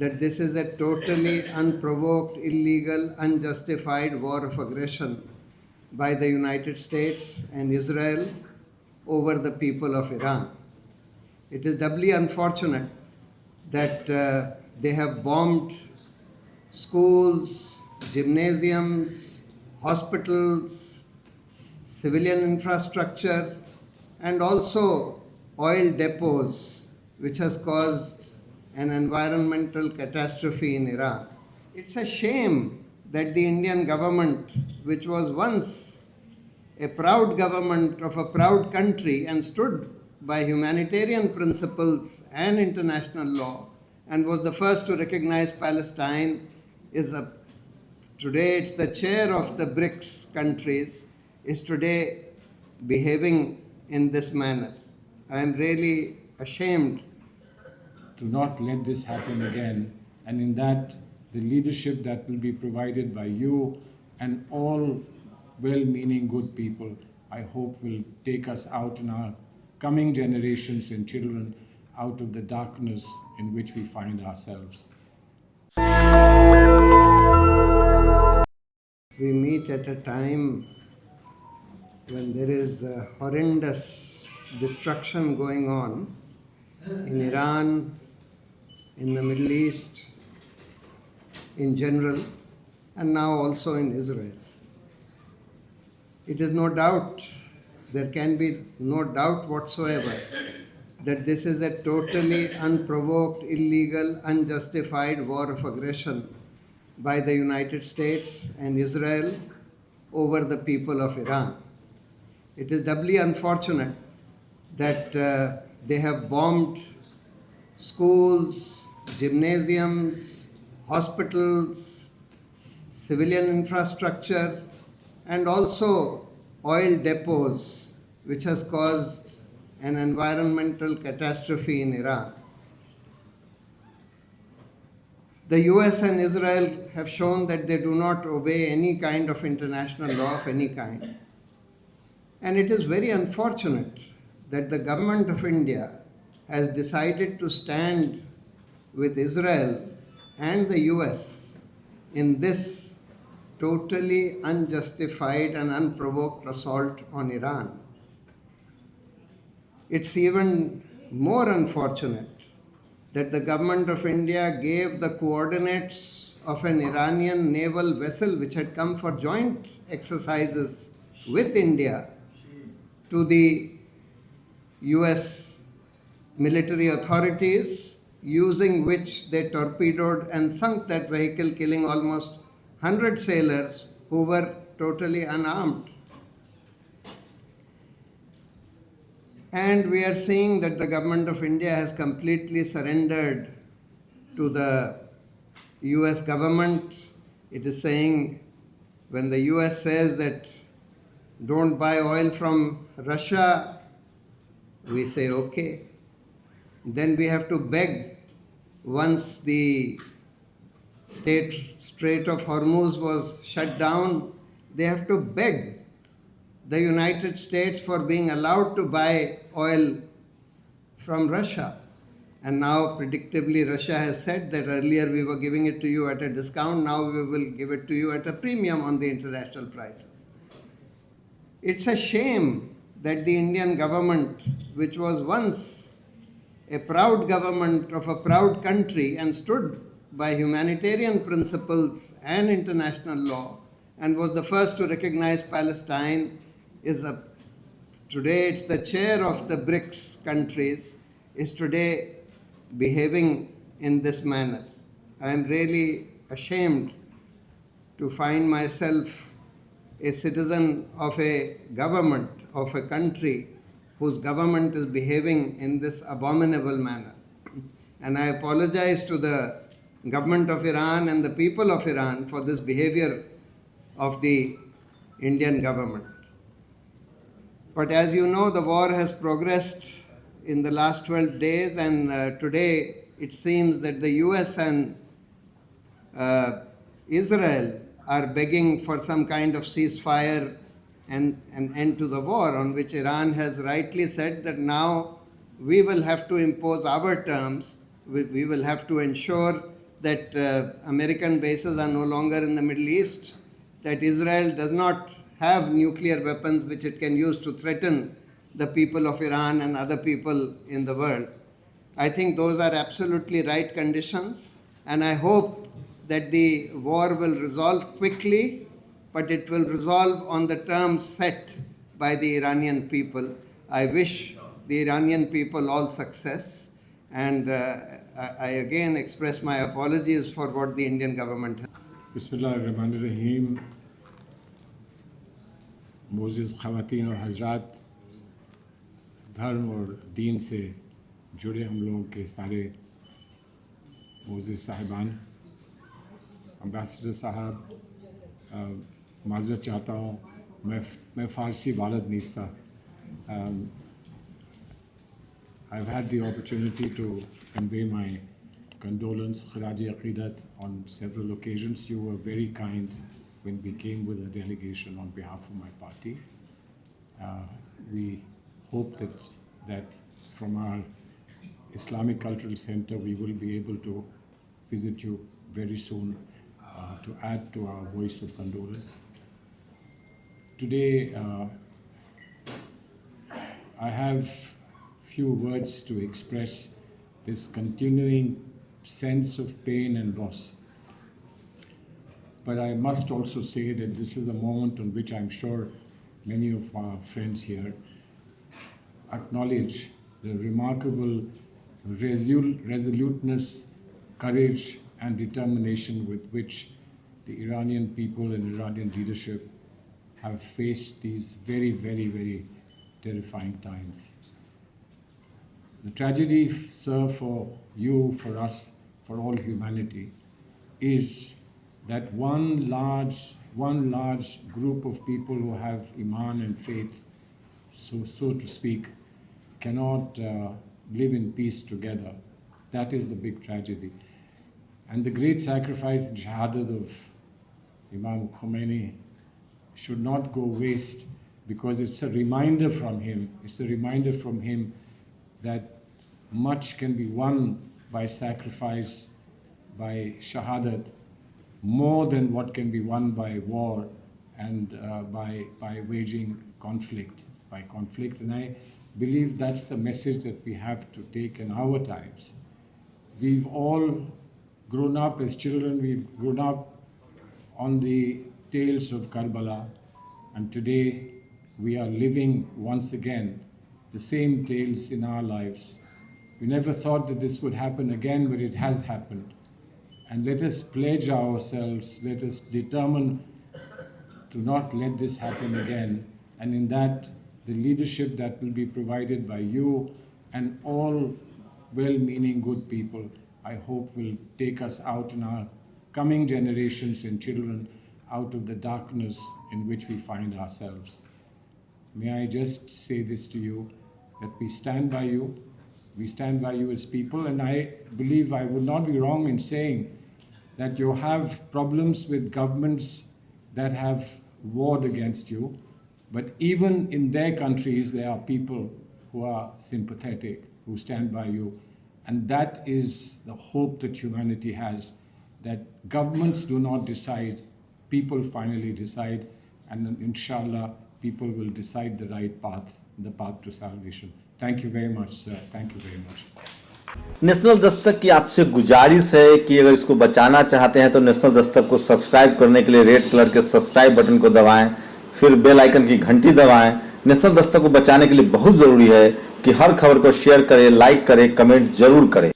that this is a totally unprovoked, illegal, unjustified war of aggression by the United States and Israel over the people of Iran. It is doubly unfortunate that they have bombed schools, gymnasiums, hospitals, civilian infrastructure, and also oil depots, which has caused an environmental catastrophe in Iran. It's a shame that the Indian government, which was once a proud government of a proud country and stood by humanitarian principles and international law and was the first to recognize Palestine, today it's the chair of the BRICS countries, is today behaving in this manner. I am really ashamed to not let this happen again, and in that the leadership that will be provided by you and all well-meaning good people, I hope will take us out in our coming generations and children out of the darkness in which we find ourselves. We meet at a time when there is a horrendous destruction going on in Iran, in the Middle East in general, and now also in Israel. It is no doubt, there can be no doubt whatsoever that this is a totally unprovoked, illegal, unjustified war of aggression by the United States and Israel over the people of Iran. It is doubly unfortunate that they have bombed schools, gymnasiums, hospitals, civilian infrastructure, and also oil depots, which has caused an environmental catastrophe in Iran. The US and Israel have shown that they do not obey any kind of international law of any kind. And it is very unfortunate that the government of India has decided to stand with Israel and the US in this totally unjustified and unprovoked assault on Iran. It's even more unfortunate that the government of India gave the coordinates of an Iranian naval vessel which had come for joint exercises with India to the US military authorities, using which they torpedoed and sunk that vehicle, killing almost 100 sailors who were totally unarmed. And we are seeing that the government of India has completely surrendered to the US government. It is saying, when the US says that don't buy oil from Russia, we say okay. Then we have to beg. Once the Strait of Hormuz was shut down, they have to beg the United States for being allowed to buy oil from Russia. And now, predictably, Russia has said that earlier we were giving it to you at a discount, now we will give it to you at a premium on the international prices. It's a shame that the Indian government, which was once a proud government of a proud country and stood by humanitarian principles and international law and was the first to recognize Palestine, today it's the chair of the BRICS countries, is today behaving in this manner. I am really ashamed to find myself a citizen of a government, of a country whose government is behaving in this abominable manner. And I apologize to the government of Iran and the people of Iran for this behavior of the Indian government. But as you know, the war has progressed in the last 12 days, and today it seems that the US and Israel are begging for some kind of ceasefire and an end to the war, on which Iran has rightly said that now we will have to impose our terms. We will have to ensure that American bases are no longer in the Middle East, that Israel does not have nuclear weapons which it can use to threaten the people of Iran and other people in the world. I think those are absolutely right conditions, and I hope that the war will resolve quickly, but it will resolve on the terms set by the Iranian people. I wish the Iranian people all success, and I again express my apologies for what the Indian government has. बिस्मिल्लाहिर्रहमानिर्रहीम। मोअज़्ज़िज़ ख़वातीन और हज़रात, धर्म और दीन से जुड़े हम लोगों के सारे मोअज़्ज़िज़ साहिबान, एम्बेसडर साहब, माज़रत चाहता हूँ, मैं फ़ारसी बालद नीस्ता। I've had the opportunity to convey my condolence, khiraji aqidat, on several occasions. You were very kind when we came with a delegation on behalf of my party. We hope that from our Islamic Cultural Center we will be able to visit you very soon to add to our voice of condolence. Today I have few words to express this continuing sense of pain and loss. But I must also say that this is a moment on which I'm sure many of our friends here acknowledge the remarkable resoluteness, courage and determination with which the Iranian people and Iranian leadership have faced these very, very, very terrifying times. The tragedy, sir, for you, for us, for all humanity, is that one large group of people who have iman and faith, so to speak, cannot live in peace together. That is the big tragedy. And the great sacrifice and shahadat of Imam Khomeini should not go waste, because it's a reminder from him. It's a reminder from him that much can be won by sacrifice, by shahadat, more than what can be won by war and by waging conflict, And I believe that's the message that we have to take in our times. We've all grown up as children, we've grown up on the tales of Karbala, and today we are living once again the same tales in our lives. We never thought that this would happen again, but it has happened. And let us pledge ourselves, let us determine to not let this happen again. And in that, the leadership that will be provided by you and all well-meaning good people, I hope will take us out in our coming generations and children out of the darkness in which we find ourselves. May I just say this to you, that we stand by you as people, and I believe I would not be wrong in saying that you have problems with governments that have warred against you, but even in their countries there are people who are sympathetic, who stand by you, and that is the hope that humanity has, that governments do not decide, people finally decide, and inshallah people will decide the right path, the path to salvation. Thank you very much, sir. Thank you very much. National Dastak की आपसे गुजारिश है कि अगर इसको बचाना चाहते हैं तो नेशनल दस्तक को सब्सक्राइब करने के लिए रेड कलर के सब्सक्राइब बटन को दबाएं, फिर बेल आइकन की घंटी दबाएं। नेशनल दस्तक को बचाने के लिए बहुत जरूरी है कि हर खबर को शेयर करें, लाइक करें, कमेंट जरूर करें।